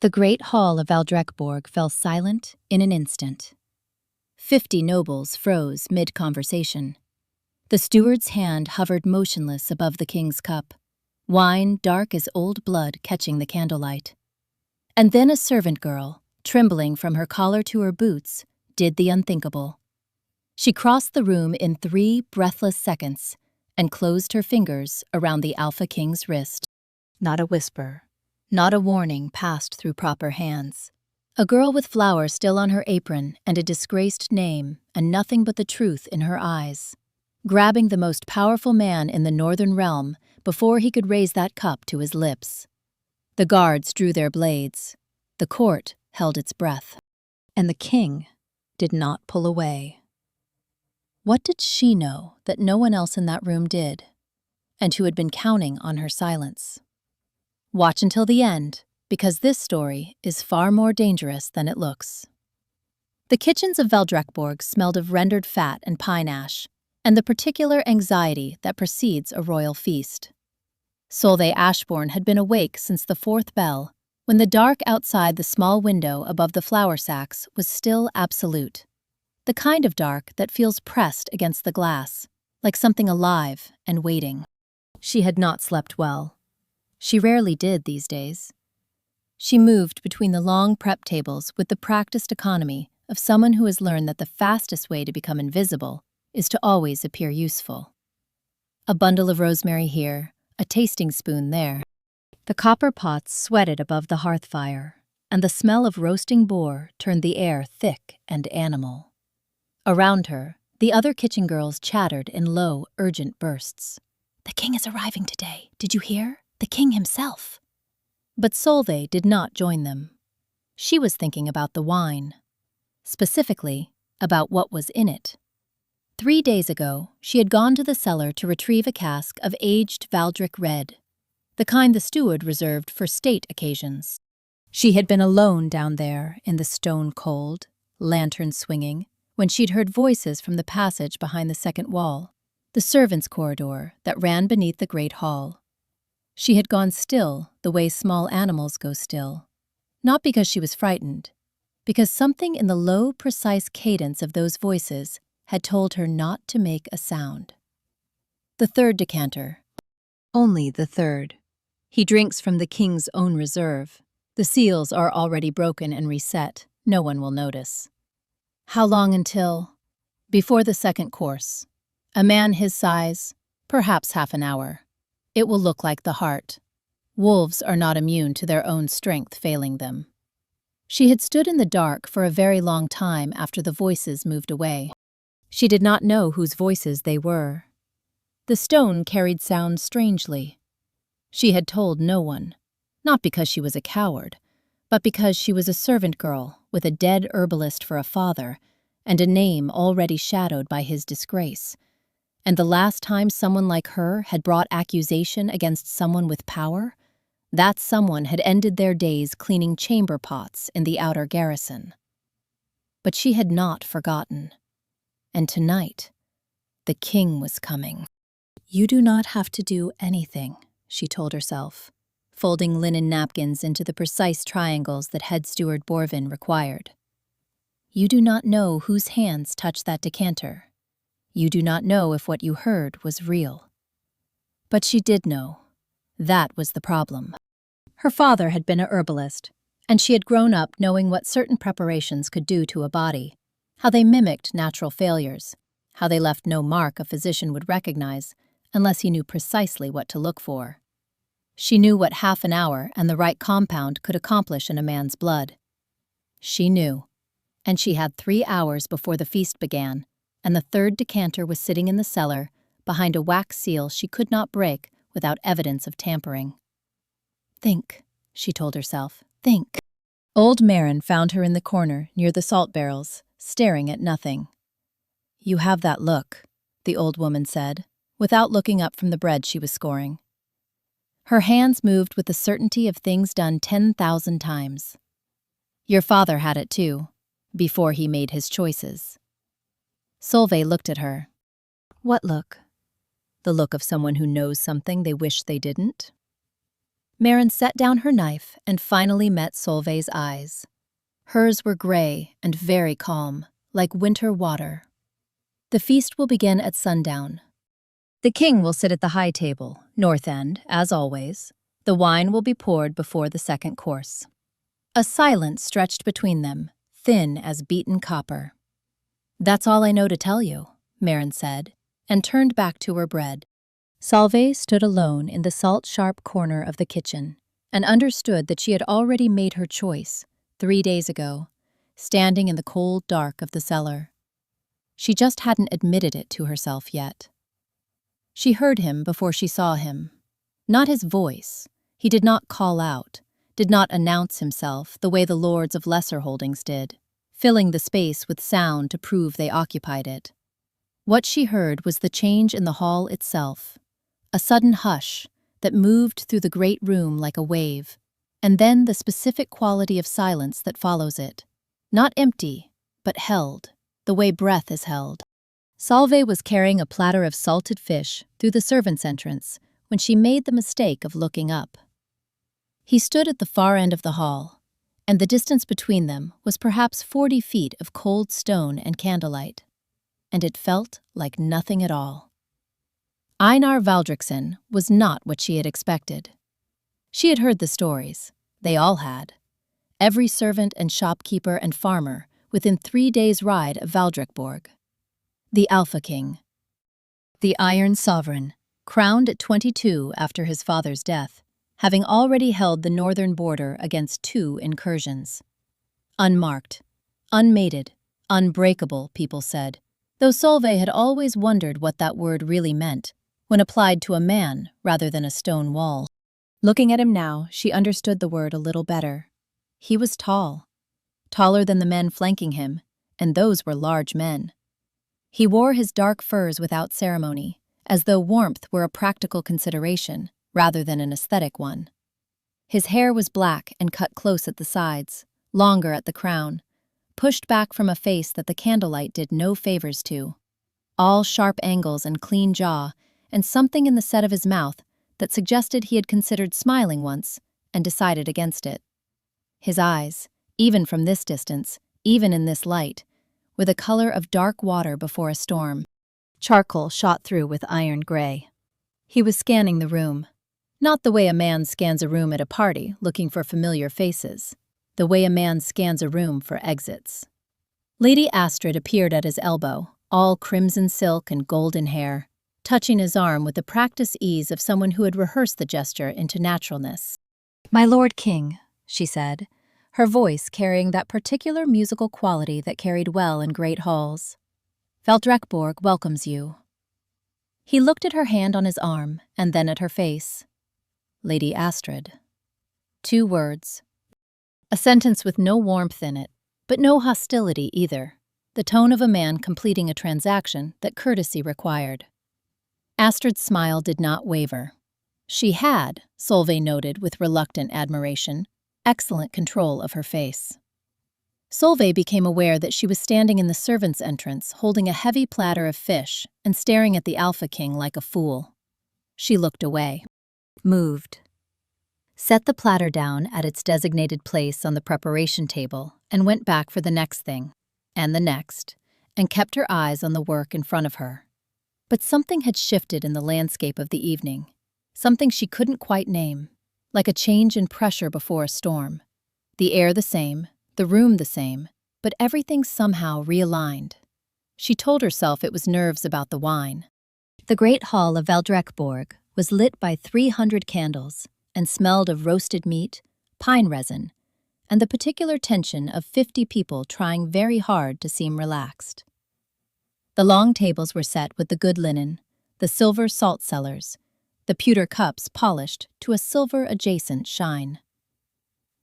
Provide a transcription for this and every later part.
The great hall of Valdreksborg fell silent in an instant. 50 nobles froze mid-conversation. The steward's hand hovered motionless above the king's cup, wine dark as old blood catching the candlelight. And then a servant girl, trembling from her collar to her boots, did the unthinkable. She crossed the room in 3 breathless seconds and closed her fingers around the Alpha King's wrist. Not a whisper, not a warning passed through proper hands. A girl with flowers still on her apron and a disgraced name and nothing but the truth in her eyes, grabbing the most powerful man in the northern realm before he could raise that cup to his lips. The guards drew their blades. The court held its breath. And the king did not pull away. What did she know that no one else in that room did, and who had been counting on her silence? Watch until the end, because this story is far more dangerous than it looks. The kitchens of Valdreksborg smelled of rendered fat and pine ash, and the particular anxiety that precedes a royal feast. Solvei Ashborn had been awake since the 4th bell, when the dark outside the small window above the flour sacks was still absolute. The kind of dark that feels pressed against the glass, like something alive and waiting. She had not slept well. She rarely did these days. She moved between the long prep tables with the practiced economy of someone who has learned that the fastest way to become invisible is to always appear useful. A bundle of rosemary here, a tasting spoon there. The copper pots sweated above the hearth fire, and the smell of roasting boar turned the air thick and animal. Around her, the other kitchen girls chattered in low, urgent bursts. "The king is arriving today. Did you hear? The king himself." But Solvei did not join them. She was thinking about the wine. Specifically, about what was in it. 3 days ago, she had gone to the cellar to retrieve a cask of aged Valdrik red, the kind the steward reserved for state occasions. She had been alone down there in the stone cold, lantern swinging, when she'd heard voices from the passage behind the second wall, the servants' corridor that ran beneath the great hall. She had gone still the way small animals go still, not because she was frightened, because something in the low, precise cadence of those voices had told her not to make a sound. The 3rd decanter. Only the 3rd. He drinks from the king's own reserve. The seals are already broken and reset. No one will notice. How long until? Before the 2nd course. A man his size, perhaps half an hour. It will look like the heart. Wolves are not immune to their own strength failing them. She had stood in the dark for a very long time after the voices moved away. She did not know whose voices they were. The stone carried sound strangely. She had told no one, not because she was a coward, but because she was a servant girl with a dead herbalist for a father and a name already shadowed by his disgrace. And the last time someone like her had brought accusation against someone with power, that someone had ended their days cleaning chamber pots in the outer garrison. But she had not forgotten. And tonight, the king was coming. "You do not have to do anything," she told herself, folding linen napkins into the precise triangles that head steward Borvin required. "You do not know whose hands touched that decanter. You do not know if what you heard was real." But she did know. That was the problem. Her father had been a herbalist, and she had grown up knowing what certain preparations could do to a body, how they mimicked natural failures, how they left no mark a physician would recognize unless he knew precisely what to look for. She knew what half an hour and the right compound could accomplish in a man's blood. She knew, and she had 3 hours before the feast began, and the 3rd decanter was sitting in the cellar behind a wax seal she could not break without evidence of tampering. "Think," she told herself, "think." Old Marin found her in the corner near the salt barrels, staring at nothing. "You have that look," the old woman said, without looking up from the bread she was scoring. Her hands moved with the certainty of things done 10,000 times. "Your father had it too, before he made his choices." Solvei looked at her. "What look?" "The look of someone who knows something they wish they didn't." Maren set down her knife and finally met Solvei's eyes. Hers were gray and very calm, like winter water. The feast will begin at sundown. The king will sit at the high table, north end, as always. The wine will be poured before the second course. A silence stretched between them, thin as beaten copper. "That's all I know to tell you," Maren said, and turned back to her bread. Solvei stood alone in the salt-sharp corner of the kitchen and understood that she had already made her choice 3 days ago, standing in the cold dark of the cellar. She just hadn't admitted it to herself yet. She heard him before she saw him. Not his voice. He did not call out, did not announce himself the way the lords of lesser holdings did, filling the space with sound to prove they occupied it. What she heard was the change in the hall itself, a sudden hush that moved through the great room like a wave, and then the specific quality of silence that follows it, not empty, but held, the way breath is held. Solvei was carrying a platter of salted fish through the servants' entrance when she made the mistake of looking up. He stood at the far end of the hall, and the distance between them was perhaps 40 feet of cold stone and candlelight, and it felt like nothing at all. Einar Valdreksson was not what she had expected. She had heard the stories. They all had. Every servant and shopkeeper and farmer within 3 days' ride of Valdrekborg. The Alpha King. The Iron Sovereign, crowned at 22 after his father's death, having already held the northern border against 2 incursions. Unmarked, unmated, unbreakable, people said, though Solvei had always wondered what that word really meant when applied to a man rather than a stone wall. Looking at him now, she understood the word a little better. He was tall, taller than the men flanking him, and those were large men. He wore his dark furs without ceremony, as though warmth were a practical consideration rather than an aesthetic one. His hair was black and cut close at the sides, longer at the crown, pushed back from a face that the candlelight did no favors to. All sharp angles and clean jaw, and something in the set of his mouth that suggested he had considered smiling once and decided against it. His eyes, even from this distance, even in this light, were the color of dark water before a storm. Charcoal shot through with iron gray. He was scanning the room. Not the way a man scans a room at a party, looking for familiar faces. The way a man scans a room for exits. Lady Astrid appeared at his elbow, all crimson silk and golden hair, touching his arm with the practiced ease of someone who had rehearsed the gesture into naturalness. "My Lord King," she said, her voice carrying that particular musical quality that carried well in great halls. "Valdrekborg welcomes you." He looked at her hand on his arm and then at her face. "Lady Astrid." 2 words. A sentence with no warmth in it, but no hostility either. The tone of a man completing a transaction that courtesy required. Astrid's smile did not waver. She had, Solvei noted with reluctant admiration, excellent control of her face. Solvei became aware that she was standing in the servants' entrance holding a heavy platter of fish and staring at the Alpha King like a fool. She looked away. Moved. Set the platter down at its designated place on the preparation table and went back for the next thing, and the next, and kept her eyes on the work in front of her. But something had shifted in the landscape of the evening, something she couldn't quite name, like a change in pressure before a storm. The air the same, the room the same, but everything somehow realigned. She told herself it was nerves about the wine. The great hall of Valdrekborg was lit by 300 candles and smelled of roasted meat, pine resin, and the particular tension of 50 people trying very hard to seem relaxed. The long tables were set with the good linen, the silver salt cellars, the pewter cups polished to a silver-adjacent shine.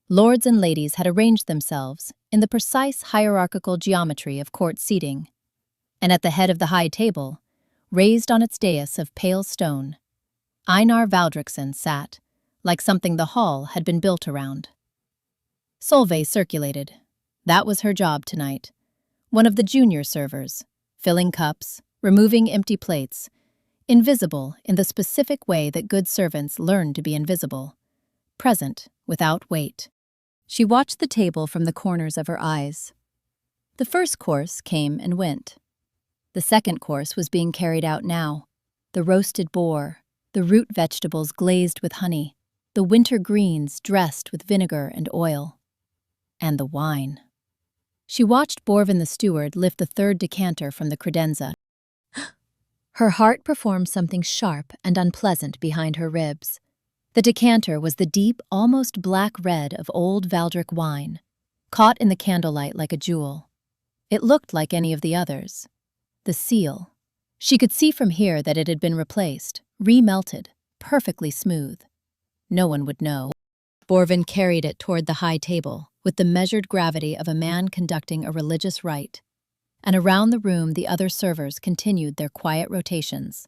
Lords and ladies had arranged themselves in the precise hierarchical geometry of court seating, and at the head of the high table, raised on its dais of pale stone, Einar Valdreksson sat, like something the hall had been built around. Solvei circulated. That was her job tonight. One of the junior servers, filling cups, removing empty plates, invisible in the specific way that good servants learn to be invisible, present, without weight. She watched the table from the corners of her eyes. The first course came and went. The second course was being carried out now. The roasted boar, the root vegetables glazed with honey, the winter greens dressed with vinegar and oil. And the wine. She watched Borvin the steward lift the third decanter from the credenza. Her heart performed something sharp and unpleasant behind her ribs. The decanter was the deep, almost black red of old Valdrek wine, caught in the candlelight like a jewel. It looked like any of the others. The seal. She could see from here that it had been replaced, remelted, perfectly smooth. No one would know. Borvin carried it toward the high table, with the measured gravity of a man conducting a religious rite. And around the room the other servers continued their quiet rotations.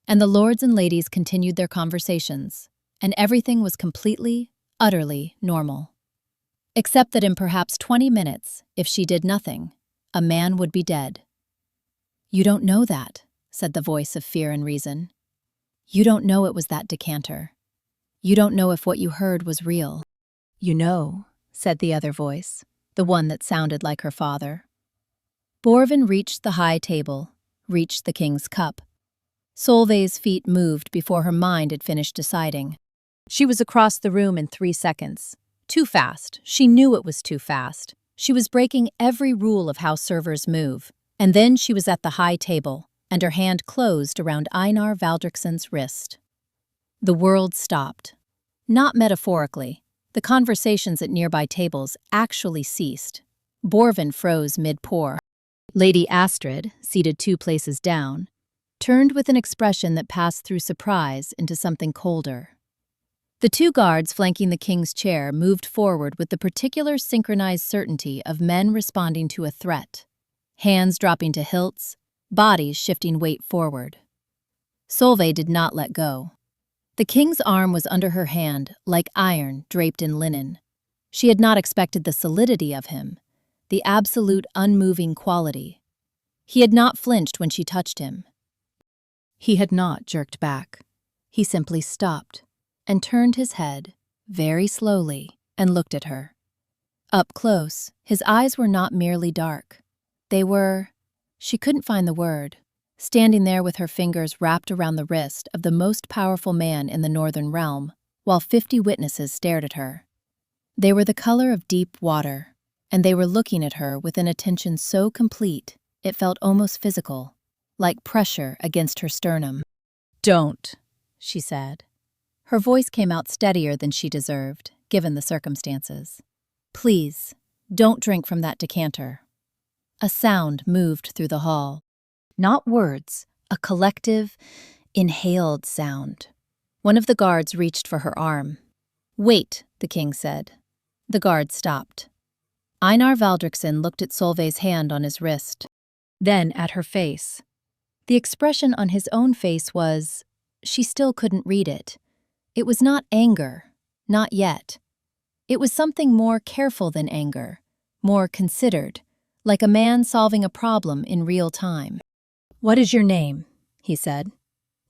And the lords and ladies continued their conversations, and everything was completely, utterly normal. Except that in perhaps 20 minutes, if she did nothing, a man would be dead. "You don't know that," said the voice of fear and reason. "You don't know it was that decanter. You don't know if what you heard was real." "You know," said the other voice, the one that sounded like her father. Borvin reached the high table, reached the king's cup. Solvei's feet moved before her mind had finished deciding. She was across the room in 3 seconds. Too fast. She knew it was too fast. She was breaking every rule of how servers move. And then she was at the high table, and her hand closed around Einar Valdreksson's wrist. The world stopped. Not metaphorically. The conversations at nearby tables actually ceased. Borvin froze mid-pour. Lady Astrid, seated 2 places down, turned with an expression that passed through surprise into something colder. The 2 guards flanking the king's chair moved forward with the particular synchronized certainty of men responding to a threat, hands dropping to hilts, bodies shifting weight forward. Solvei did not let go. The king's arm was under her hand, like iron draped in linen. She had not expected the solidity of him, the absolute unmoving quality. He had not flinched when she touched him. He had not jerked back. He simply stopped and turned his head, very slowly, and looked at her. Up close, his eyes were not merely dark. They were, she couldn't find the word, standing there with her fingers wrapped around the wrist of the most powerful man in the northern realm, while 50 witnesses stared at her. They were the color of deep water, and they were looking at her with an attention so complete it felt almost physical, like pressure against her sternum. "Don't," she said. Her voice came out steadier than she deserved, given the circumstances. "Please, don't drink from that decanter." A sound moved through the hall. Not words, a collective, inhaled sound. One of the guards reached for her arm. "Wait," the king said. The guard stopped. Einar Valdreksson looked at Solvei's hand on his wrist, then at her face. The expression on his own face was, she still couldn't read it. It was not anger, not yet. It was something more careful than anger, more considered, like a man solving a problem in real time. "What is your name?" he said.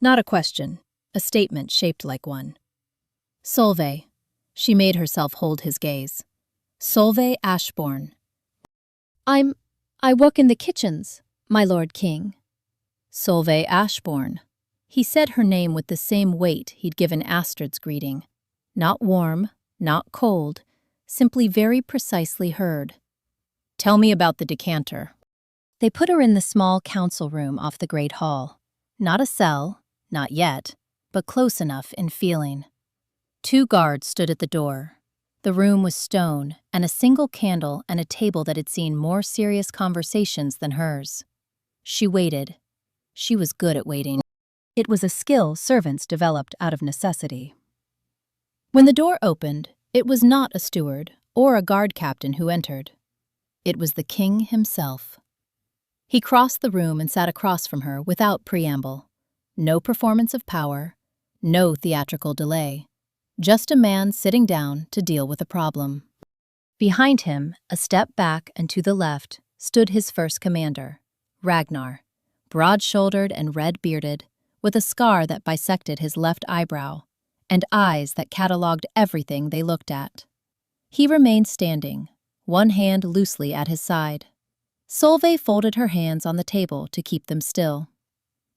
Not a question, a statement shaped like one. "Solvei." She made herself hold his gaze. "Solvei Ashborn." I work in the kitchens, my lord king." "Solvei Ashborn." He said her name with the same weight he'd given Astrid's greeting. Not warm, not cold, simply very precisely heard. "Tell me about the decanter." They put her in the small council room off the great hall. Not a cell, not yet, but close enough in feeling. 2 guards stood at the door. The room was stone, and a single candle and a table that had seen more serious conversations than hers. She waited. She was good at waiting. It was a skill servants developed out of necessity. When the door opened, it was not a steward or a guard captain who entered. It was the king himself. He crossed the room and sat across from her without preamble. No performance of power, no theatrical delay. Just a man sitting down to deal with a problem. Behind him, a step back and to the left, stood his first commander, Ragnar, broad-shouldered and red-bearded, with a scar that bisected his left eyebrow, and eyes that catalogued everything they looked at. He remained standing, one hand loosely at his side. Solvei folded her hands on the table to keep them still.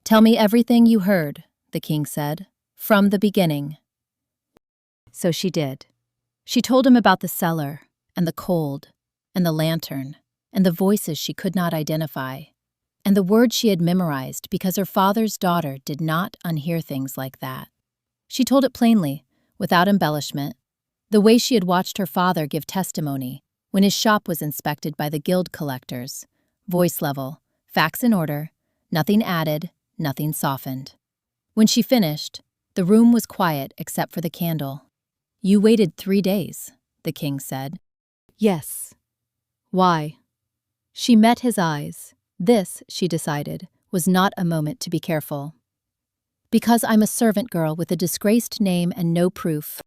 "Tell me everything you heard," the king said, "from the beginning." So she did. She told him about the cellar, and the cold, and the lantern, and the voices she could not identify, and the words she had memorized because her father's daughter did not unhear things like that. She told it plainly, without embellishment, the way she had watched her father give testimony when his shop was inspected by the guild collectors, voice level, facts in order, nothing added, nothing softened. When she finished, the room was quiet except for the candle. "You waited 3 days," the king said. "Yes." "Why?" She met his eyes. This, she decided, was not a moment to be careful. "Because I'm a servant girl with a disgraced name and no proof.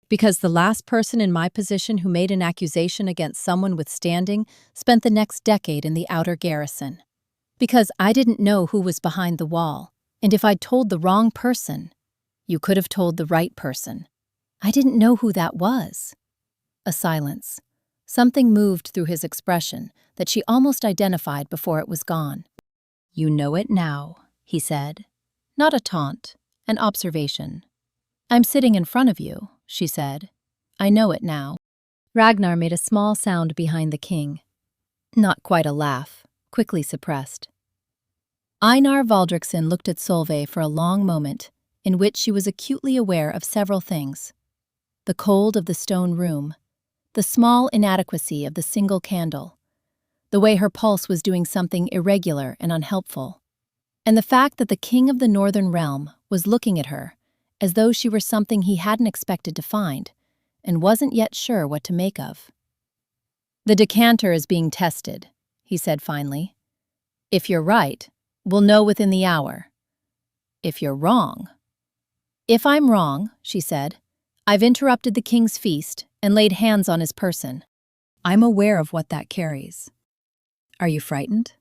Because the last person in my position who made an accusation against someone with standing spent the next decade in the outer garrison. Because I didn't know who was behind the wall, and if I'd told the wrong person, you could have told the right person. I didn't know who that was." A silence. Something moved through his expression that she almost identified before it was gone. "You know it now," he said. Not a taunt, an observation. "I'm sitting in front of you," she said. "I know it now." Ragnar made a small sound behind the king. Not quite a laugh, quickly suppressed. Einar Valdreksson looked at Solvei for a long moment, in which she was acutely aware of several things. The cold of the stone room, the small inadequacy of the single candle, the way her pulse was doing something irregular and unhelpful, and the fact that the king of the northern realm was looking at her as though she were something he hadn't expected to find and wasn't yet sure what to make of. "The decanter is being tested," he said finally. "If you're right, we'll know within the hour. If you're wrong—" "If I'm wrong," she said, "I've interrupted the king's feast and laid hands on his person. I'm aware of what that carries. Are you frightened?"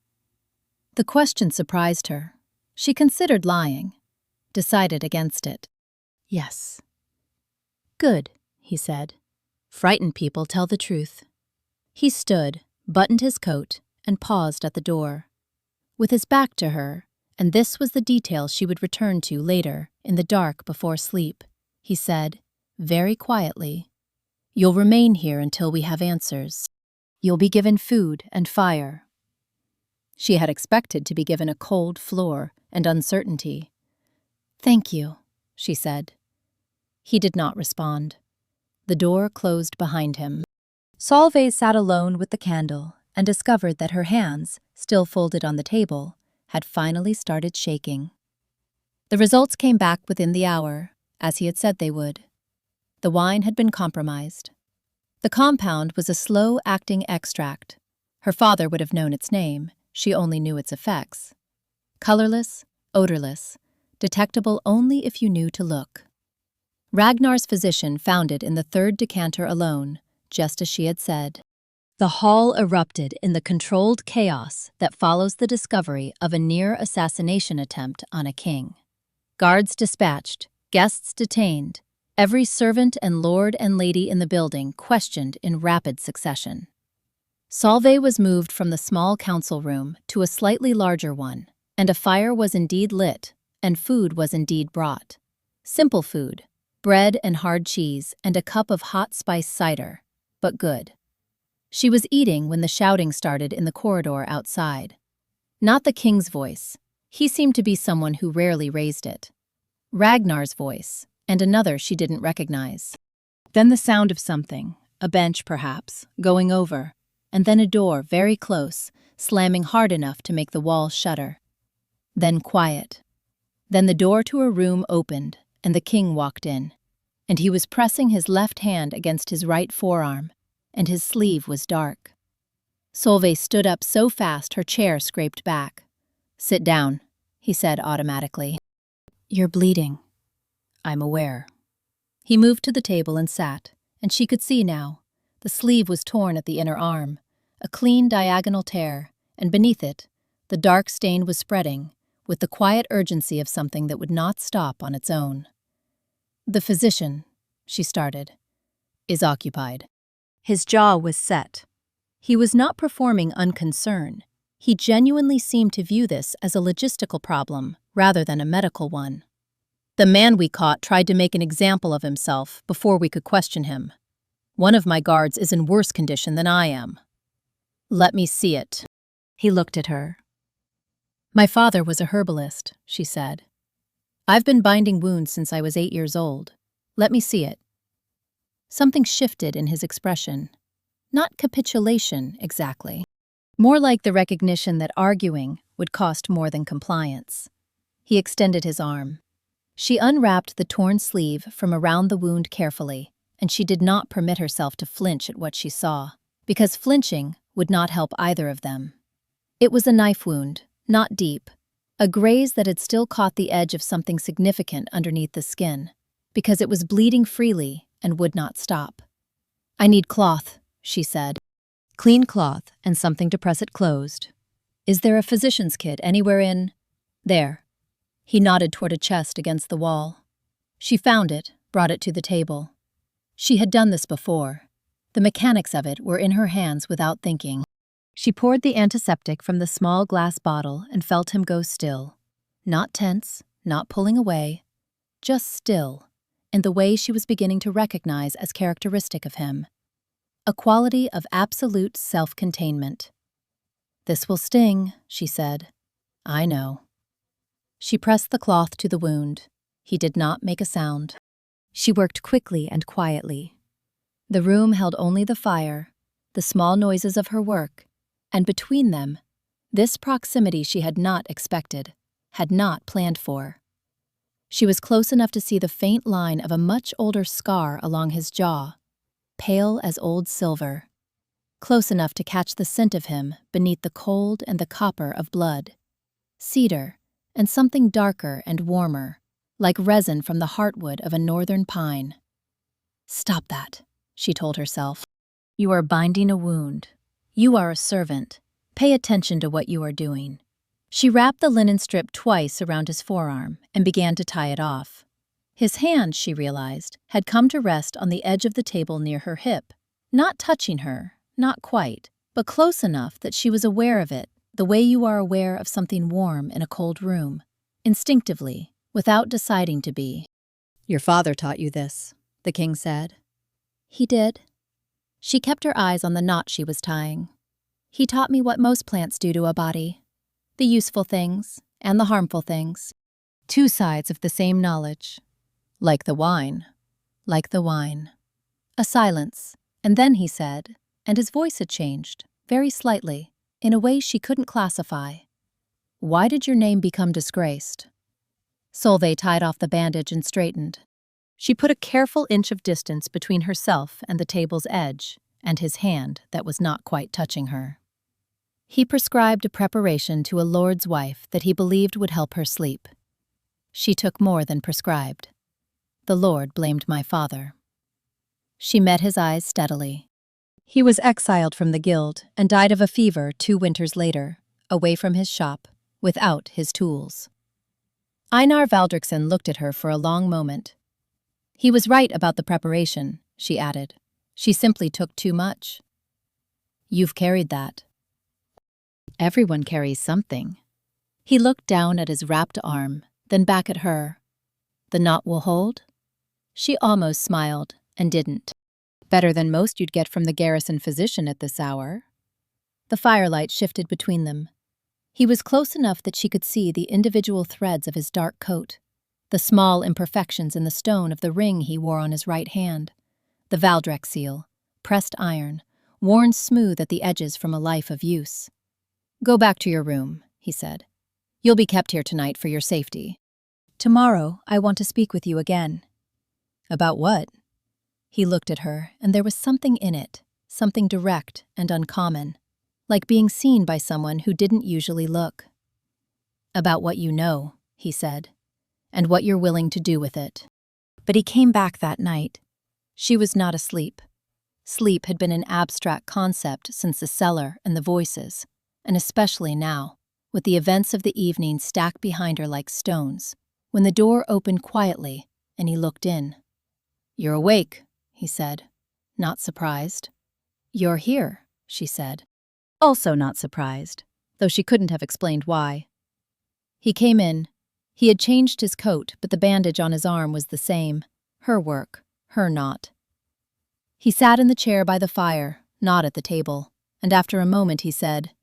The question surprised her. She considered lying, decided against it. "Yes." "Good," he said. "Frightened people tell the truth." He stood, buttoned his coat, and paused at the door. With his back to her, and this was the detail she would return to later, in the dark before sleep, he said, very quietly, "You'll remain here until we have answers. You'll be given food and fire." She had expected to be given a cold floor and uncertainty. "Thank you," she said. He did not respond. The door closed behind him. Solvei sat alone with the candle and discovered that her hands, still folded on the table, had finally started shaking. The results came back within the hour, as he had said they would. The wine had been compromised. The compound was a slow-acting extract. Her father would have known its name, she only knew its effects. Colorless, odorless, detectable only if you knew to look. Ragnar's physician found it in the third decanter alone, just as she had said. The hall erupted in the controlled chaos that follows the discovery of a near assassination attempt on a king. Guards dispatched, guests detained, every servant and lord and lady in the building questioned in rapid succession. Solvei was moved from the small council room to a slightly larger one, and a fire was indeed lit, and food was indeed brought. Simple food, bread and hard cheese and a cup of hot spice cider, but good. She was eating when the shouting started in the corridor outside. Not the king's voice. He seemed to be someone who rarely raised it. Ragnar's voice, and another she didn't recognize. Then the sound of something, a bench perhaps, going over, and then a door very close, slamming hard enough to make the walls shudder. Then quiet. Then the door to a room opened, and the king walked in. And he was pressing his left hand against his right forearm, and his sleeve was dark. Solvei stood up so fast her chair scraped back. "Sit down," he said automatically. "You're bleeding." "I'm aware." He moved to the table and sat, and she could see now. The sleeve was torn at the inner arm, a clean diagonal tear, and beneath it, the dark stain was spreading, with the quiet urgency of something that would not stop on its own. The physician, she started, is occupied. His jaw was set. He was not performing unconcern. He genuinely seemed to view this as a logistical problem rather than a medical one. The man we caught tried to make an example of himself before we could question him. One of my guards is in worse condition than I am. Let me see it. He looked at her. My father was a herbalist, she said. I've been binding wounds since I was 8 years old. Let me see it. Something shifted in his expression. Not capitulation, exactly. More like the recognition that arguing would cost more than compliance. He extended his arm. She unwrapped the torn sleeve from around the wound carefully, and she did not permit herself to flinch at what she saw, because flinching would not help either of them. It was a knife wound, not deep, a graze that had still caught the edge of something significant underneath the skin, because it was bleeding freely and would not stop. I need cloth, she said. Clean cloth and something to press it closed. Is there a physician's kit anywhere in? There. He nodded toward a chest against the wall. She found it, brought it to the table. She had done this before. The mechanics of it were in her hands without thinking. She poured the antiseptic from the small glass bottle and felt him go still. Not tense, not pulling away, just still, in the way she was beginning to recognize as characteristic of him. A quality of absolute self-containment. This will sting, she said. I know. She pressed the cloth to the wound. He did not make a sound. She worked quickly and quietly. The room held only the fire, the small noises of her work, and between them, this proximity she had not expected, had not planned for. She was close enough to see the faint line of a much older scar along his jaw, pale as old silver, close enough to catch the scent of him beneath the cold and the copper of blood, cedar, and something darker and warmer, like resin from the heartwood of a northern pine. Stop that, she told herself. You are binding a wound. You are a servant. Pay attention to what you are doing. She wrapped the linen strip twice around his forearm and began to tie it off. His hand, she realized, had come to rest on the edge of the table near her hip, not touching her, not quite, but close enough that she was aware of it, the way you are aware of something warm in a cold room, instinctively, without deciding to be. Your father taught you this, the king said. He did. She kept her eyes on the knot she was tying. He taught me what most plants do to a body. The useful things and the harmful things. Two sides of the same knowledge. Like the wine. Like the wine. A silence, and then he said, and his voice had changed, very slightly, in a way she couldn't classify. Why did your name become disgraced? Solvei tied off the bandage and straightened. She put a careful inch of distance between herself and the table's edge, and his hand that was not quite touching her. He prescribed a preparation to a lord's wife that he believed would help her sleep. She took more than prescribed. The Lord blamed my father. She met his eyes steadily. He was exiled from the guild and died of a fever 2 winters later, away from his shop, without his tools. Einar Valdreksson looked at her for a long moment. He was right about the preparation, she added. She simply took too much. You've carried that. Everyone carries something. He looked down at his wrapped arm, then back at her. The knot will hold? She almost smiled, and didn't. Better than most you'd get from the garrison physician at this hour. The firelight shifted between them. He was close enough that she could see the individual threads of his dark coat, the small imperfections in the stone of the ring he wore on his right hand, the Valdrek seal, pressed iron, worn smooth at the edges from a life of use. Go back to your room, he said. You'll be kept here tonight for your safety. Tomorrow, I want to speak with you again. About what? He looked at her, and there was something in it, something direct and uncommon, like being seen by someone who didn't usually look. About what you know, he said, and what you're willing to do with it. But he came back that night. She was not asleep. Sleep had been an abstract concept since the cellar and the voices, and especially now, with the events of the evening stacked behind her like stones, when the door opened quietly and he looked in. "You're awake," he said, not surprised. "You're here," she said, also not surprised, though she couldn't have explained why. He came in. He had changed his coat, but the bandage on his arm was the same. Her work, her knot. He sat in the chair by the fire, not at the table, and after a moment he said,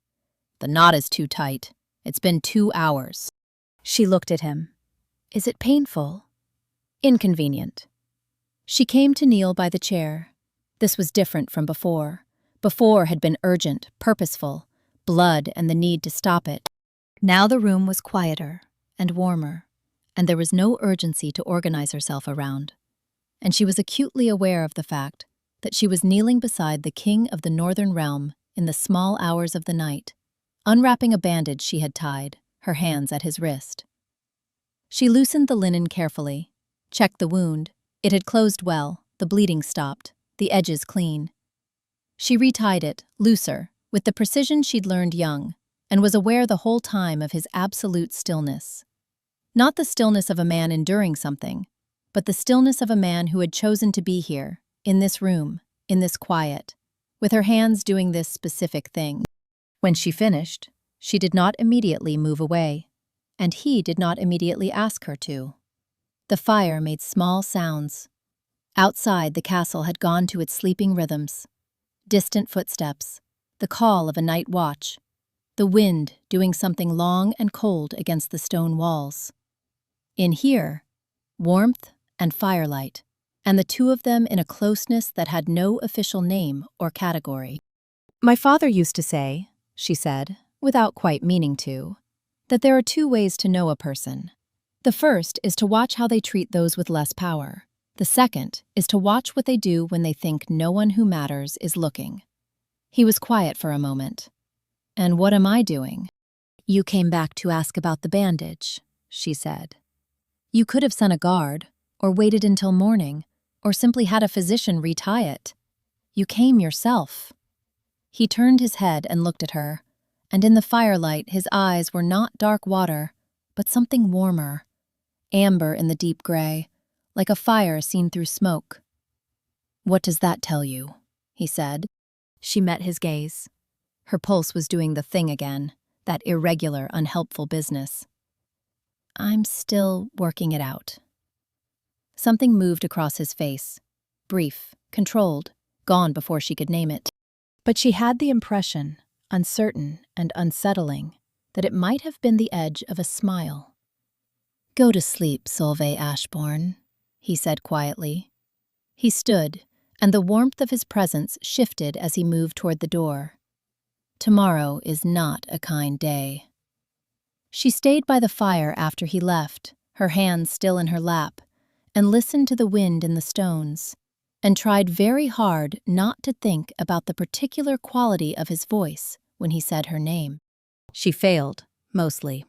"The knot is too tight. It's been 2 hours." She looked at him. "Is it painful?" "Inconvenient." She came to kneel by the chair. This was different from before. Before had been urgent, purposeful, blood and the need to stop it. Now the room was quieter and warmer, and there was no urgency to organize herself around. And she was acutely aware of the fact that she was kneeling beside the king of the northern realm in the small hours of the night, unwrapping a bandage she had tied, her hands at his wrist. She loosened the linen carefully, checked the wound. It had closed well, the bleeding stopped, the edges clean. She retied it, looser, with the precision she'd learned young, and was aware the whole time of his absolute stillness. Not the stillness of a man enduring something, but the stillness of a man who had chosen to be here, in this room, in this quiet, with her hands doing this specific thing. When she finished, she did not immediately move away, and he did not immediately ask her to. The fire made small sounds. Outside, the castle had gone to its sleeping rhythms. Distant footsteps, the call of a night watch, the wind doing something long and cold against the stone walls. In here, warmth and firelight, and the two of them in a closeness that had no official name or category. "My father used to say," she said, without quite meaning to, "that there are 2 ways to know a person. The first is to watch how they treat those with less power. The second is to watch what they do when they think no one who matters is looking." He was quiet for a moment. "And what am I doing?" "You came back to ask about the bandage," she said. "You could have sent a guard, or waited until morning, or simply had a physician retie it. You came yourself." He turned his head and looked at her, and in the firelight his eyes were not dark water, but something warmer, amber in the deep gray, like a fire seen through smoke. "What does that tell you?" he said. She met his gaze. Her pulse was doing the thing again, that irregular, unhelpful business. "I'm still working it out." Something moved across his face, brief, controlled, gone before she could name it. But she had the impression, uncertain and unsettling, that it might have been the edge of a smile. "Go to sleep, Solvei Ashborn," he said quietly. He stood, and the warmth of his presence shifted as he moved toward the door. "Tomorrow is not a kind day." She stayed by the fire after he left, her hands still in her lap, and listened to the wind in the stones, and tried very hard not to think about the particular quality of his voice when he said her name. She failed, mostly.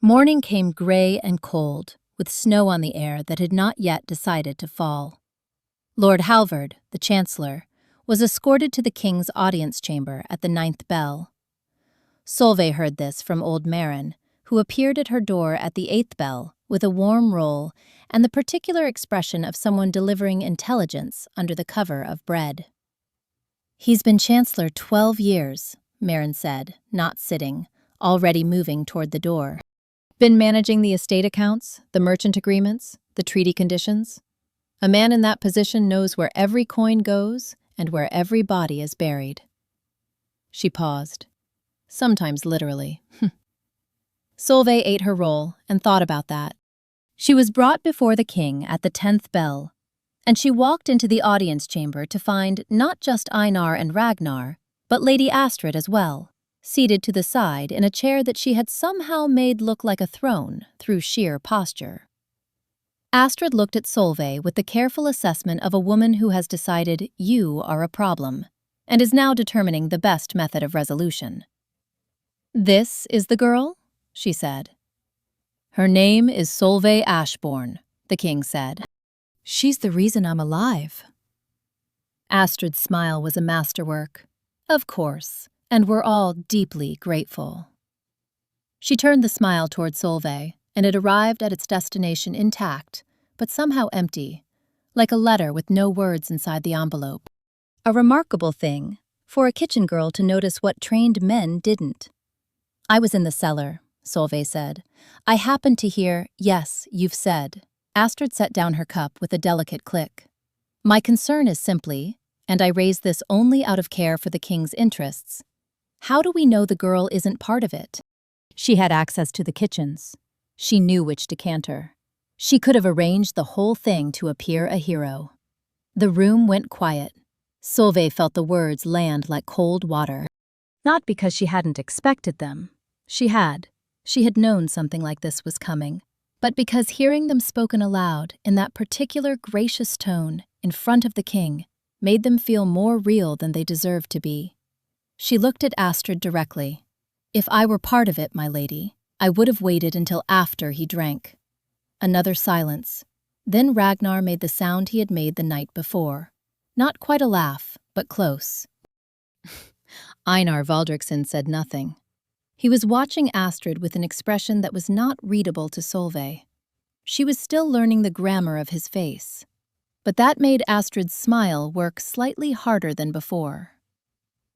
Morning came gray and cold, with snow on the air that had not yet decided to fall. Lord Halvard, the Chancellor, was escorted to the king's audience chamber at the 9th bell. Solvei heard this from old Marin, who appeared at her door at the 8th bell with a warm roll and the particular expression of someone delivering intelligence under the cover of bread. "He's been Chancellor 12 years, Marin said, not sitting, already moving toward the door. "Been managing the estate accounts, the merchant agreements, the treaty conditions. A man in that position knows where every coin goes and where every body is buried." She paused. Sometimes literally. Solvei ate her roll and thought about that. She was brought before the king at the 10th bell, and she walked into the audience chamber to find not just Einar and Ragnar, but Lady Astrid as well, seated to the side in a chair that she had somehow made look like a throne through sheer posture. Astrid looked at Solvei with the careful assessment of a woman who has decided you are a problem, and is now determining the best method of resolution. "This is the girl?" she said. "Her name is Solvei Ashborn," the king said. "She's the reason I'm alive." Astrid's smile was a masterwork. "Of course, and we're all deeply grateful." She turned the smile toward Solvei, and it arrived at its destination intact, but somehow empty, like a letter with no words inside the envelope. A remarkable thing for a kitchen girl to notice what trained men didn't. "I was in the cellar," Solvei said. "I happened to hear, 'Yes, you've said.'" Astrid set down her cup with a delicate click. "My concern is simply, and I raise this only out of care for the king's interests, how do we know the girl isn't part of it?" She had access to the kitchens. She knew which decanter. She could have arranged the whole thing to appear a hero. The room went quiet. Solvei felt the words land like cold water. Not because she hadn't expected them. She had. She had known something like this was coming. But because hearing them spoken aloud in that particular gracious tone in front of the king made them feel more real than they deserved to be. She looked at Astrid directly. "If I were part of it, my lady, I would have waited until after he drank." Another silence. Then Ragnar made the sound he had made the night before. Not quite a laugh, but close. Einar Valdreksson said nothing. He was watching Astrid with an expression that was not readable to Solvei. She was still learning the grammar of his face. But that made Astrid's smile work slightly harder than before.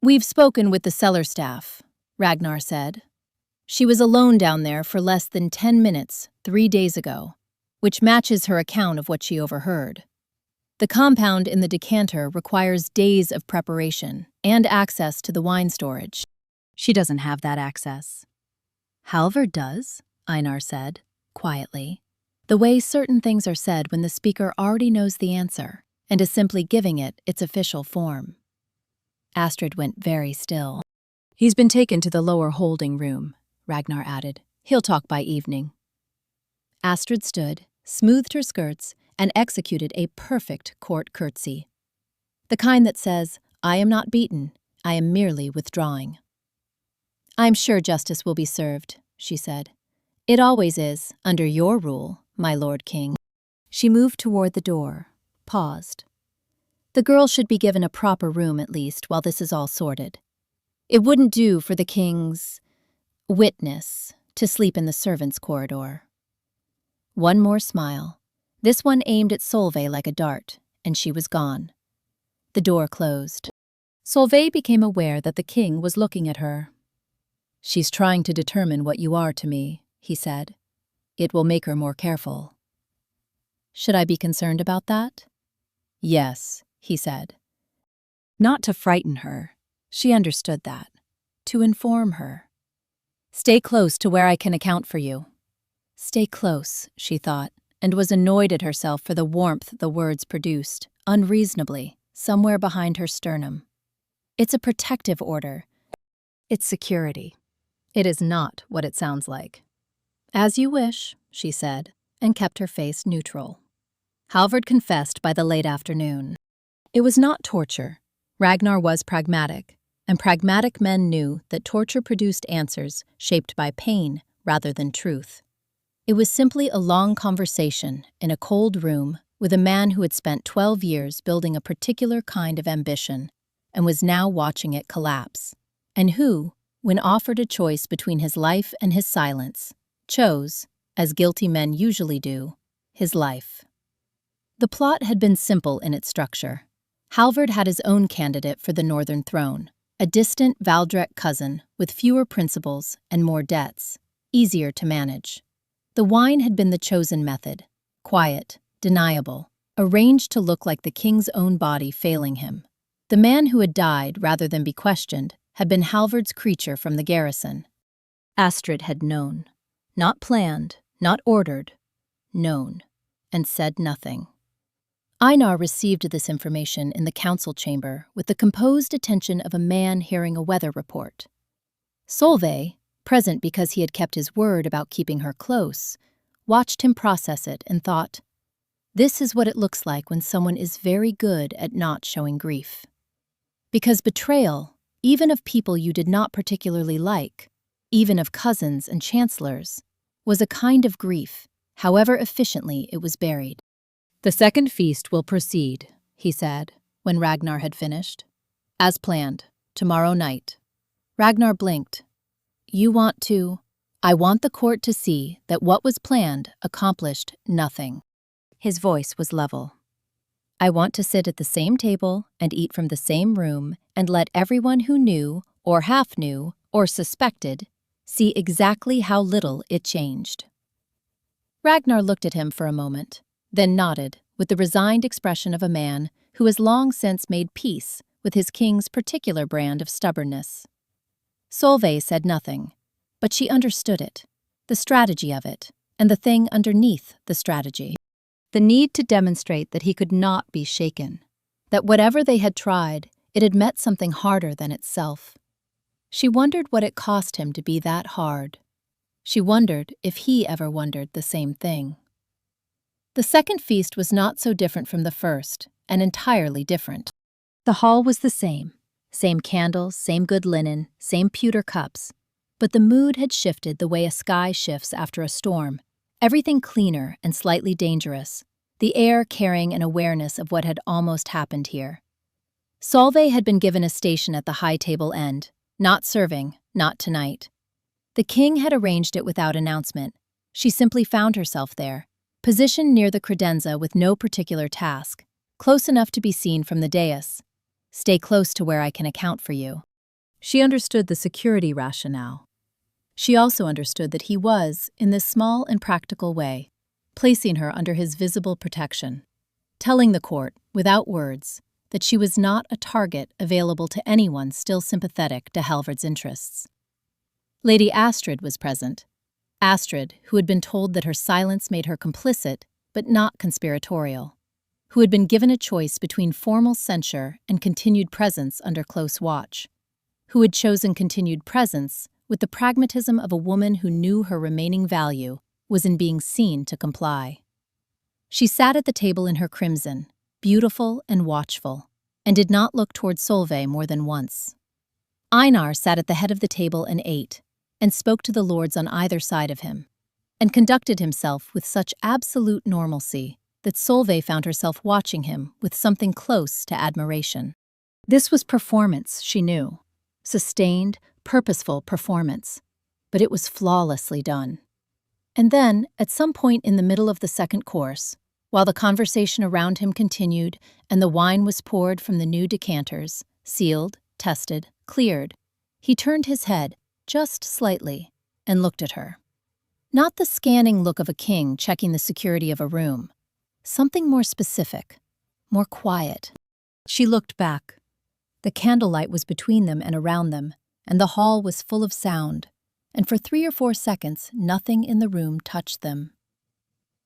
"We've spoken with the cellar staff," Ragnar said. "She was alone down there for less than 10 minutes 3 days ago, which matches her account of what she overheard. The compound in the decanter requires days of preparation and access to the wine storage. She doesn't have that access." "Halvard does," Einar said, quietly. The way certain things are said when the speaker already knows the answer and is simply giving it its official form. Astrid went very still. "He's been taken to the lower holding room," Ragnar added. "He'll talk by evening." Astrid stood, smoothed her skirts, and executed a perfect court curtsy. The kind that says, "I am not beaten, I am merely withdrawing." "I'm sure justice will be served," she said. "It always is, under your rule, my Lord King." She moved toward the door, paused. "The girl should be given a proper room at least while this is all sorted. It wouldn't do for the king's witness to sleep in the servants' corridor." One more smile, this one aimed at Solvei like a dart, and she was gone. The door closed. Solvei became aware that the king was looking at her. "She's trying to determine what you are to me," he said. "It will make her more careful." "Should I be concerned about that?" "Yes," he said. Not to frighten her. She understood that. To inform her. "Stay close to where I can account for you." Stay close, she thought, and was annoyed at herself for the warmth the words produced, unreasonably, somewhere behind her sternum. It's a protective order. It's security. It is not what it sounds like. "As you wish," she said, and kept her face neutral. Halvard confessed by the late afternoon. It was not torture. Ragnar was pragmatic, and pragmatic men knew that torture produced answers shaped by pain rather than truth. It was simply a long conversation in a cold room with a man who had spent 12 years building a particular kind of ambition and was now watching it collapse, and who, when offered a choice between his life and his silence, chose, as guilty men usually do, his life. The plot had been simple in its structure. Halvard had his own candidate for the northern throne, a distant Valdrek cousin with fewer principles and more debts, easier to manage. The wine had been the chosen method, quiet, deniable, arranged to look like the king's own body failing him. The man who had died rather than be questioned had been Halvard's creature from the garrison. Astrid had known. Not planned, not ordered. Known. And said nothing. Einar received this information in the council chamber with the composed attention of a man hearing a weather report. Solvei, present because he had kept his word about keeping her close, watched him process it and thought, "This is what it looks like when someone is very good at not showing grief." Because betrayal, even of people you did not particularly like, even of cousins and chancellors, was a kind of grief, however efficiently it was buried. "The second feast will proceed," he said, when Ragnar had finished. "As planned, tomorrow night." Ragnar blinked. "You want to—" "I want the court to see that what was planned accomplished nothing." His voice was level. "I want to sit at the same table and eat from the same room and let everyone who knew, or half knew, or suspected, see exactly how little it changed." Ragnar looked at him for a moment, then nodded with the resigned expression of a man who has long since made peace with his king's particular brand of stubbornness. Solvei said nothing, but she understood it, the strategy of it, and the thing underneath the strategy. The need to demonstrate that he could not be shaken, that whatever they had tried, it had met something harder than itself. She wondered what it cost him to be that hard. She wondered if he ever wondered the same thing. The second feast was not so different from the first, and entirely different. The hall was the same candles, same good linen, same pewter cups, but the mood had shifted the way a sky shifts after a storm, everything cleaner and slightly dangerous, the air carrying an awareness of what had almost happened here. Solvei had been given a station at the high table end, not serving, not tonight. The king had arranged it without announcement. She simply found herself there, positioned near the credenza with no particular task, close enough to be seen from the dais. "Stay close to where I can account for you." She understood the security rationale. She also understood that he was, in this small and practical way, placing her under his visible protection, telling the court, without words, that she was not a target available to anyone still sympathetic to Halvard's interests. Lady Astrid was present. Astrid, who had been told that her silence made her complicit, but not conspiratorial, who had been given a choice between formal censure and continued presence under close watch, who had chosen continued presence with the pragmatism of a woman who knew her remaining value was in being seen to comply. She sat at the table in her crimson, beautiful and watchful, and did not look toward Solvei more than once. Einar sat at the head of the table and ate, and spoke to the lords on either side of him, and conducted himself with such absolute normalcy that Solvei found herself watching him with something close to admiration. This was performance, she knew. Sustained, purposeful performance. But it was flawlessly done. And then, at some point in the middle of the second course, while the conversation around him continued and the wine was poured from the new decanters, sealed, tested, cleared, he turned his head, just slightly, and looked at her. Not the scanning look of a king checking the security of a room. Something more specific, more quiet. She looked back. The candlelight was between them and around them, and the hall was full of sound, and for 3 or 4 seconds nothing in the room touched them.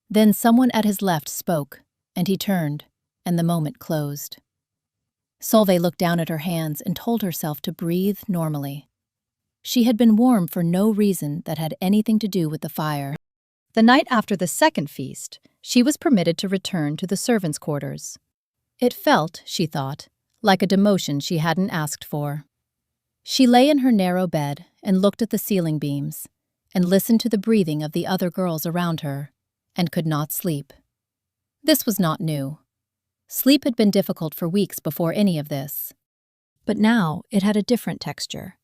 Then someone at his left spoke, and he turned, and the moment closed. Solvei looked down at her hands and told herself to breathe normally. She had been warm for no reason that had anything to do with the fire. The night after the second feast, she was permitted to return to the servants' quarters. It felt, she thought, like a demotion she hadn't asked for. She lay in her narrow bed and looked at the ceiling beams, and listened to the breathing of the other girls around her, and could not sleep. This was not new. Sleep had been difficult for weeks before any of this. But now it had a different texture.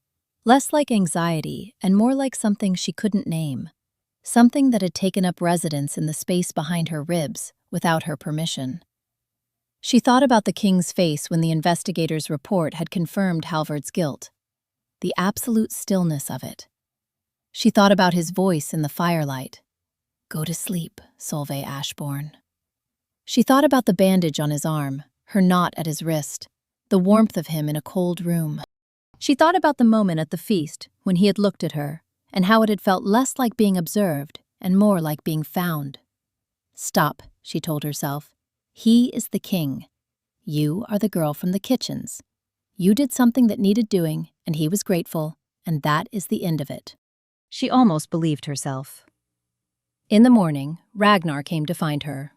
Less like anxiety and more like something she couldn't name. Something that had taken up residence in the space behind her ribs without her permission. She thought about the king's face when the investigator's report had confirmed Halvard's guilt. The absolute stillness of it. She thought about his voice in the firelight. "Go to sleep, Solvei Ashborn." She thought about the bandage on his arm, her knot at his wrist, the warmth of him in a cold room. She thought about the moment at the feast when he had looked at her, and how it had felt less like being observed and more like being found. Stop, she told herself. He is the king. You are the girl from the kitchens. You did something that needed doing, and he was grateful, and that is the end of it. She almost believed herself. In the morning, Ragnar came to find her.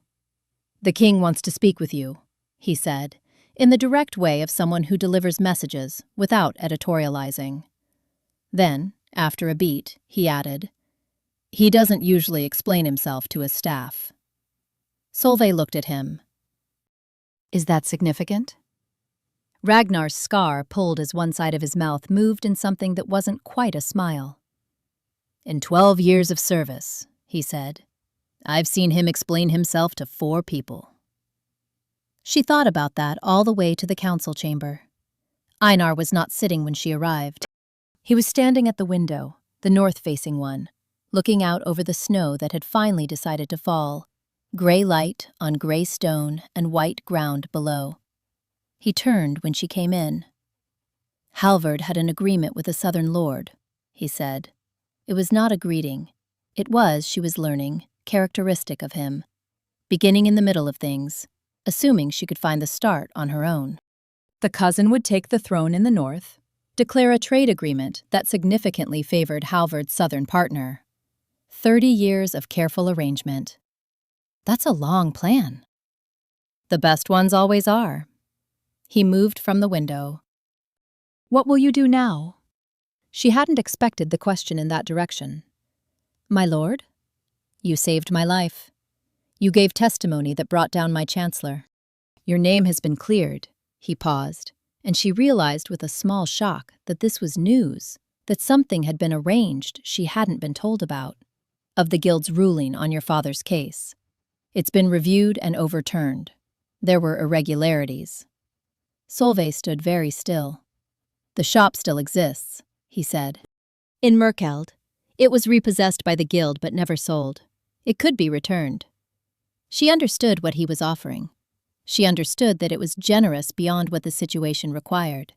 "The king wants to speak with you," he said, in the direct way of someone who delivers messages without editorializing. Then, after a beat, he added, "He doesn't usually explain himself to his staff." Solvei looked at him. "Is that significant?" Ragnar's scar pulled as one side of his mouth moved in something that wasn't quite a smile. "In 12 years of service," he said, I've seen him explain himself to 4 people. She thought about that all the way to the council chamber. Einar was not sitting when she arrived. He was standing at the window, the north-facing one, looking out over the snow that had finally decided to fall, gray light on gray stone and white ground below. He turned when she came in. Halvard had an agreement with a southern lord, he said. It was not a greeting. It was, she was learning, characteristic of him. Beginning in the middle of things, assuming she could find the start on her own. The cousin would take the throne in the north, declare a trade agreement that significantly favored Halvard's southern partner. 30 years of careful arrangement. That's a long plan. The best ones always are. He moved from the window. What will you do now? She hadn't expected the question in that direction. My lord? You saved my life. You gave testimony that brought down my chancellor. Your name has been cleared. He paused, and she realized with a small shock that this was news, that something had been arranged she hadn't been told about. Of the guild's ruling on your father's case. It's been reviewed and overturned. There were irregularities. Solvei stood very still. The shop still exists, he said. In Mørkeld. It was repossessed by the guild but never sold. It could be returned. She understood what he was offering. She understood that it was generous beyond what the situation required.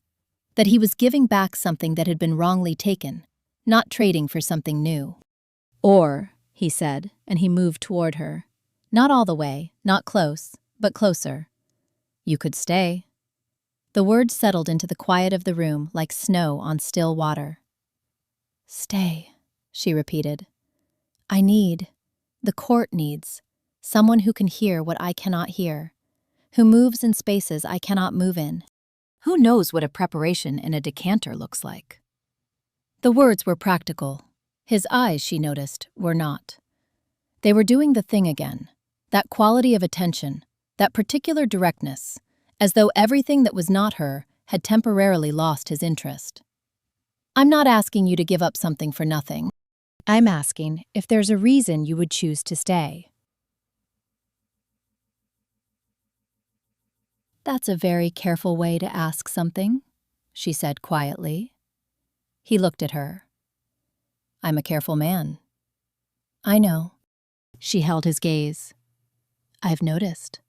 That he was giving back something that had been wrongly taken, not trading for something new. Or, he said, and he moved toward her. Not all the way, not close, but closer. You could stay. The words settled into the quiet of the room like snow on still water. Stay, she repeated. The court needs, someone who can hear what I cannot hear, who moves in spaces I cannot move in. Who knows what a preparation in a decanter looks like? The words were practical. His eyes, she noticed, were not. They were doing the thing again, that quality of attention, that particular directness, as though everything that was not her had temporarily lost his interest. I'm not asking you to give up something for nothing. I'm asking if there's a reason you would choose to stay. That's a very careful way to ask something, she said quietly. He looked at her. I'm a careful man. I know. She held his gaze. I've noticed.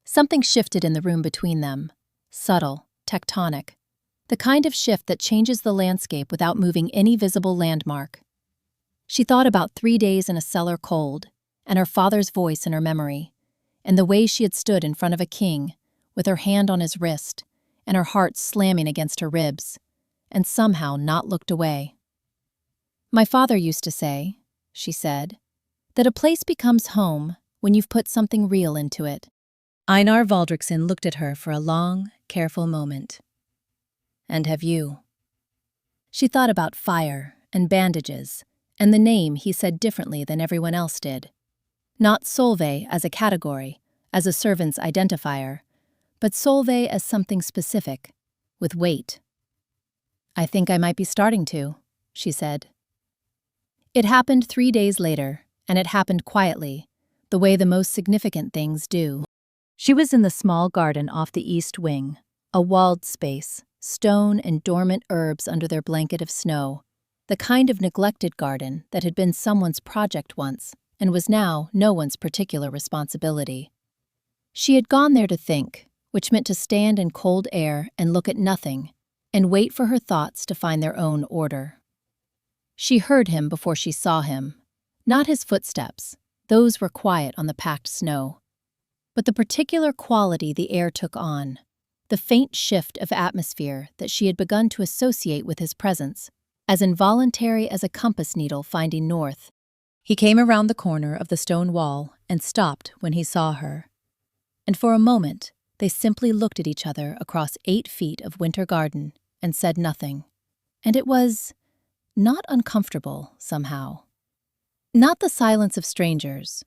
Something shifted in the room between them, subtle, tectonic, the kind of shift that changes the landscape without moving any visible landmark. She thought about 3 days in a cellar cold, and her father's voice in her memory, and the way she had stood in front of a king, with her hand on his wrist, and her heart slamming against her ribs, and somehow not looked away. My father used to say, she said, that a place becomes home when you've put something real into it. Einar Valdreksson looked at her for a long, careful moment. And have you? She thought about fire and bandages, and the name he said differently than everyone else did. Not Solvei as a category, as a servant's identifier, but Solvei as something specific, with weight. I think I might be starting to, she said. It happened 3 days later, and it happened quietly, the way the most significant things do. She was in the small garden off the east wing, a walled space, stone and dormant herbs under their blanket of snow, the kind of neglected garden that had been someone's project once and was now no one's particular responsibility. She had gone there to think, which meant to stand in cold air and look at nothing, and wait for her thoughts to find their own order. She heard him before she saw him. Not his footsteps, those were quiet on the packed snow, but the particular quality the air took on, the faint shift of atmosphere that she had begun to associate with his presence, as involuntary as a compass needle finding north. He came around the corner of the stone wall and stopped when he saw her. And for a moment, they simply looked at each other across 8 feet of winter garden and said nothing. And it was not uncomfortable, somehow. Not the silence of strangers,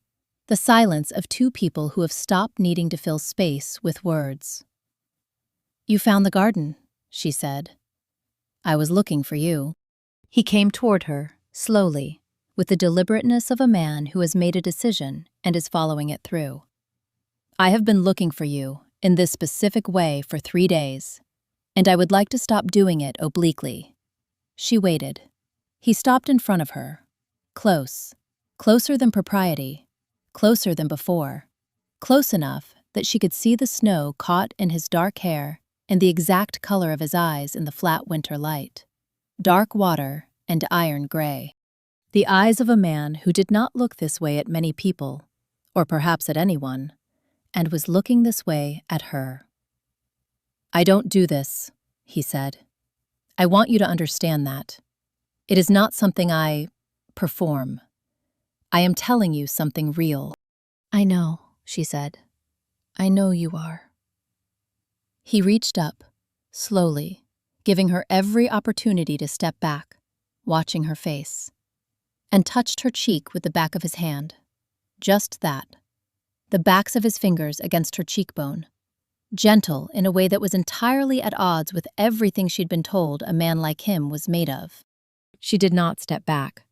the silence of 2 people who have stopped needing to fill space with words. You found the garden, she said. I was looking for you. He came toward her, slowly, with the deliberateness of a man who has made a decision and is following it through. "I have been looking for you in this specific way for 3 days, and I would like to stop doing it obliquely." She waited. He stopped in front of her. Close. Closer than propriety. Closer than before. Close enough that she could see the snow caught in his dark hair and the exact color of his eyes in the flat winter light. Dark water and iron gray. The eyes of a man who did not look this way at many people, or perhaps at anyone, and was looking this way at her. "I don't do this," he said. "I want you to understand that. It is not something I perform. I am telling you something real." "I know," she said. "I know you are." He reached up, slowly, giving her every opportunity to step back, watching her face, and touched her cheek with the back of his hand. Just that. The backs of his fingers against her cheekbone. Gentle in a way that was entirely at odds with everything she'd been told a man like him was made of. She did not step back.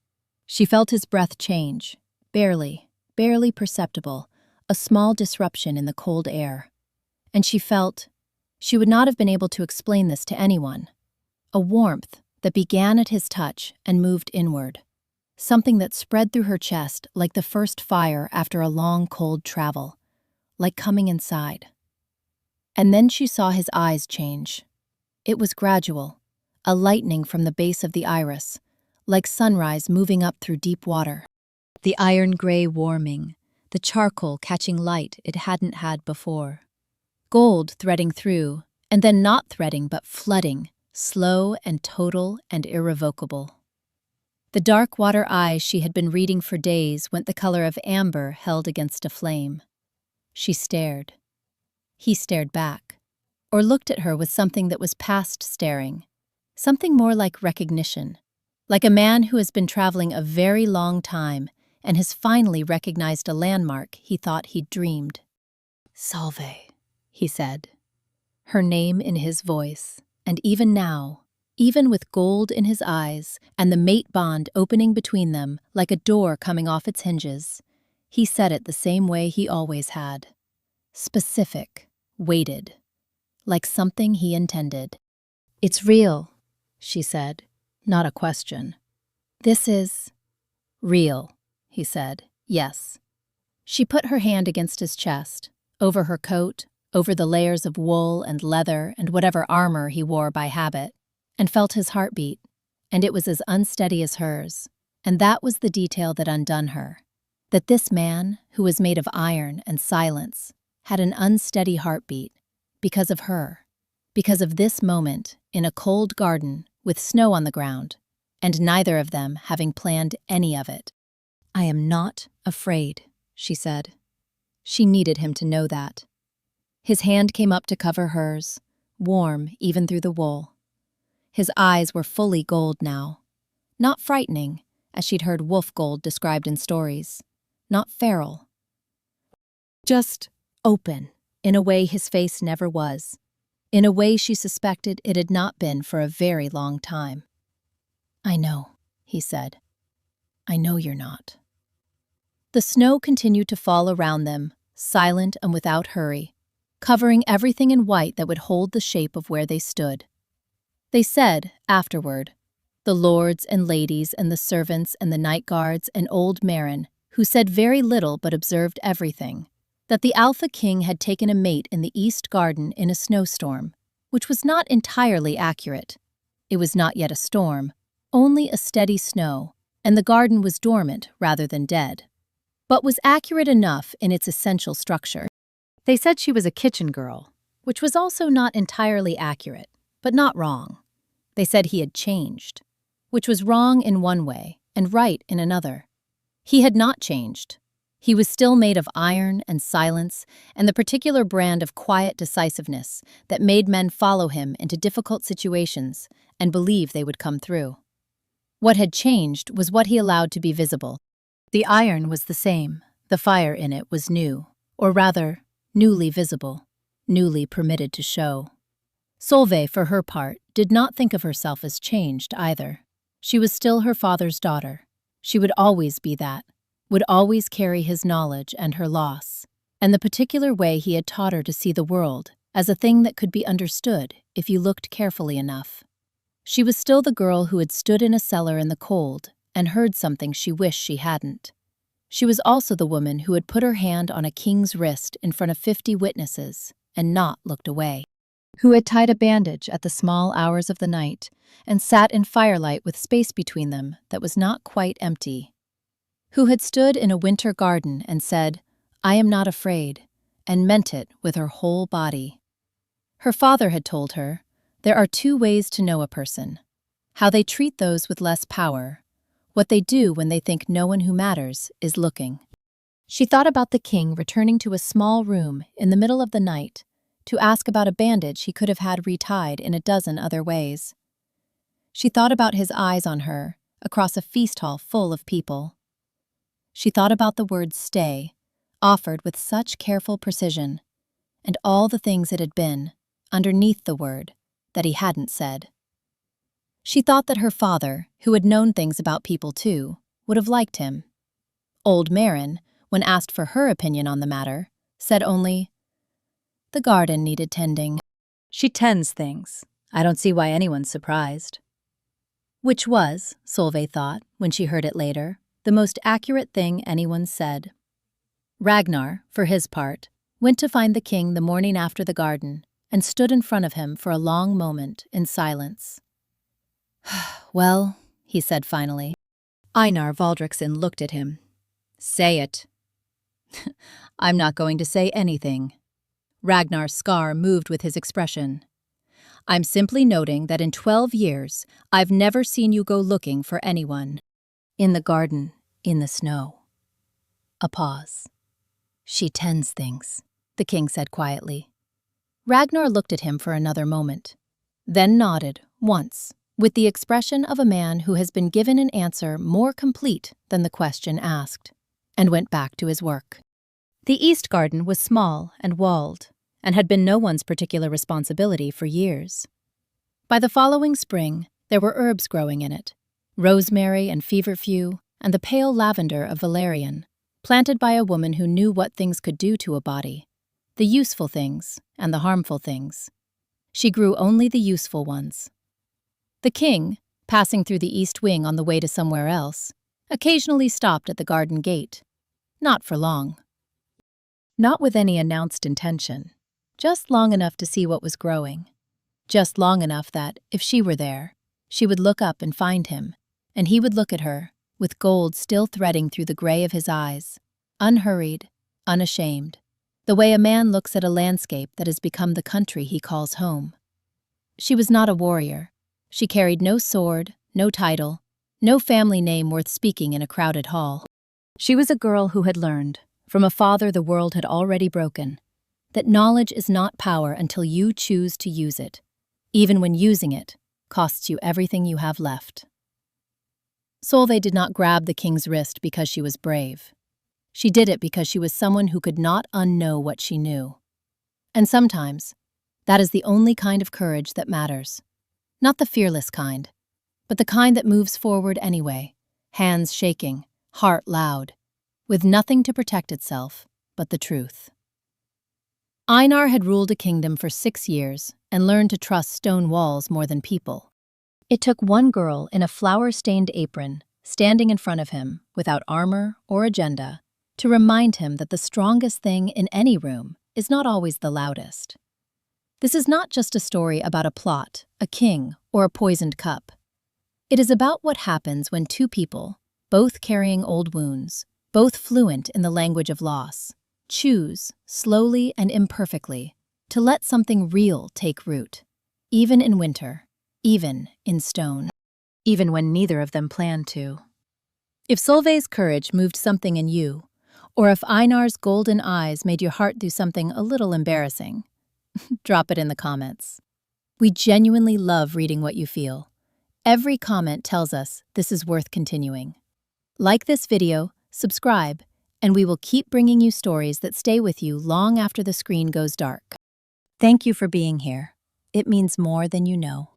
She felt his breath change, barely perceptible, a small disruption in the cold air. And she felt she would not have been able to explain this to anyone. A warmth that began at his touch and moved inward. Something that spread through her chest like the first fire after a long, cold travel, like coming inside. And then she saw his eyes change. It was gradual, a lightening from the base of the iris, like sunrise moving up through deep water. The iron gray warming, the charcoal catching light it hadn't had before. Gold threading through, and then not threading but flooding, slow and total and irrevocable. The dark water eyes she had been reading for days went the color of amber held against a flame. She stared. He stared back, or looked at her with something that was past staring, something more like recognition, like a man who has been traveling a very long time and has finally recognized a landmark he thought he'd dreamed. "Solvei," he said, her name in his voice, and even now, even with gold in his eyes and the mate bond opening between them like a door coming off its hinges, he said it the same way he always had. Specific, weighted, like something he intended. "It's real," she said, not a question. "This is real," he said. "Yes." She put her hand against his chest, over her coat, over the layers of wool and leather and whatever armor he wore by habit, and felt his heartbeat, and it was as unsteady as hers, and that was the detail that undone her, that this man, who was made of iron and silence, had an unsteady heartbeat, because of her, because of this moment in a cold garden with snow on the ground, and neither of them having planned any of it. "I am not afraid," she said. She needed him to know that. His hand came up to cover hers, warm even through the wool. His eyes were fully gold now. Not frightening, as she'd heard wolf gold described in stories. Not feral. Just open, in a way his face never was. In a way she suspected it had not been for a very long time. "I know," he said. "I know you're not." The snow continued to fall around them, silent and without hurry, covering everything in white that would hold the shape of where they stood. They said, afterward, the lords and ladies and the servants and the night guards and old Marin, who said very little but observed everything, that the Alpha King had taken a mate in the East Garden in a snowstorm, which was not entirely accurate. It was not yet a storm, only a steady snow, and the garden was dormant rather than dead, but was accurate enough in its essential structure. They said she was a kitchen girl, which was also not entirely accurate, but not wrong. They said he had changed, which was wrong in one way and right in another. He had not changed. He was still made of iron and silence and the particular brand of quiet decisiveness that made men follow him into difficult situations and believe they would come through. What had changed was what he allowed to be visible. The iron was the same, the fire in it was new, or rather, newly visible, newly permitted to show. Solvei, for her part, did not think of herself as changed either. She was still her father's daughter, She would always be that, would always carry his knowledge and her loss, and the particular way he had taught her to see the world as a thing that could be understood if you looked carefully enough. She was still the girl who had stood in a cellar in the cold and heard something she wished she hadn't. She was also the woman who had put her hand on a king's wrist in front of 50 witnesses and not looked away, who had tied a bandage at the small hours of the night and sat in firelight with space between them that was not quite empty, who had stood in a winter garden and said, "I am not afraid," and meant it with her whole body. Her father had told her, there are 2 ways to know a person: how they treat those with less power, what they do when they think no one who matters is looking. She thought about the king returning to a small room in the middle of the night to ask about a bandage he could have had retied in a dozen other ways. She thought about his eyes on her across a feast hall full of people. She thought about the word stay, offered with such careful precision, and all the things it had been, underneath the word, that he hadn't said. She thought that her father, who had known things about people too, would have liked him. Old Marin, when asked for her opinion on the matter, said only, "The garden needed tending." "She tends things. I don't see why anyone's surprised." Which was, Solvei thought, when she heard it later, the most accurate thing anyone said. Ragnar, for his part, went to find the king the morning after the garden and stood in front of him for a long moment in silence. "Well," he said finally. Einar Valdreksson looked at him. "Say it." "I'm not going to say anything." Ragnar's scar moved with his expression. "I'm simply noting that in 12 years, I've never seen you go looking for anyone. In the garden, in the snow." A pause. "She tends things," the king said quietly. Ragnar looked at him for another moment, then nodded once, with the expression of a man who has been given an answer more complete than the question asked, and went back to his work. The East Garden was small and walled, and had been no one's particular responsibility for years. By the following spring, there were herbs growing in it, rosemary and feverfew, and the pale lavender of valerian, planted by a woman who knew what things could do to a body, the useful things and the harmful things. She grew only the useful ones. The king, passing through the east wing on the way to somewhere else, occasionally stopped at the garden gate. Not for long. Not with any announced intention, just long enough to see what was growing. Just long enough that, if she were there, she would look up and find him, and he would look at her, with gold still threading through the gray of his eyes, unhurried, unashamed, the way a man looks at a landscape that has become the country he calls home. She was not a warrior. She carried no sword, no title, no family name worth speaking in a crowded hall. She was a girl who had learned, from a father the world had already broken, that knowledge is not power until you choose to use it, even when using it costs you everything you have left. Solvei did not grab the king's wrist because she was brave. She did it because she was someone who could not unknow what she knew. And sometimes, that is the only kind of courage that matters. Not the fearless kind, but the kind that moves forward anyway, hands shaking, heart loud, with nothing to protect itself but the truth. Einar had ruled a kingdom for 6 years and learned to trust stone walls more than people. It took one girl in a flower-stained apron, standing in front of him, without armor or agenda, to remind him that the strongest thing in any room is not always the loudest. This is not just a story about a plot, a king, or a poisoned cup. It is about what happens when 2 people, both carrying old wounds, both fluent in the language of loss, choose, slowly and imperfectly, to let something real take root, even in winter, even in stone, even when neither of them planned to. If Solvei's courage moved something in you, or if Einar's golden eyes made your heart do something a little embarrassing, drop it in the comments. We genuinely love reading what you feel. Every comment tells us this is worth continuing. Like this video, subscribe, and we will keep bringing you stories that stay with you long after the screen goes dark. Thank you for being here. It means more than you know.